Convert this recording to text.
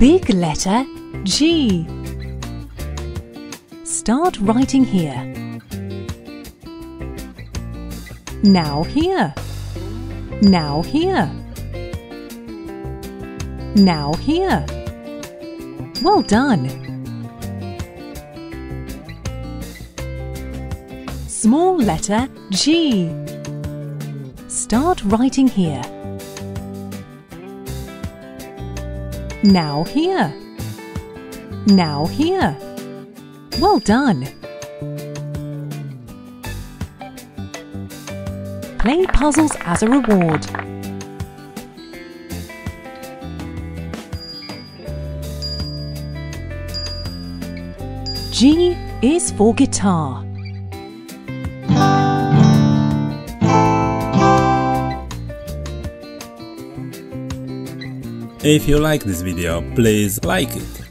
big letter G. Start writing here. Now here. Now here. Now here. Well done. Small letter G. Start writing here. Now here. Now here. Well done. Play puzzles as a reward. G is for guitar. If you like this video, please like it.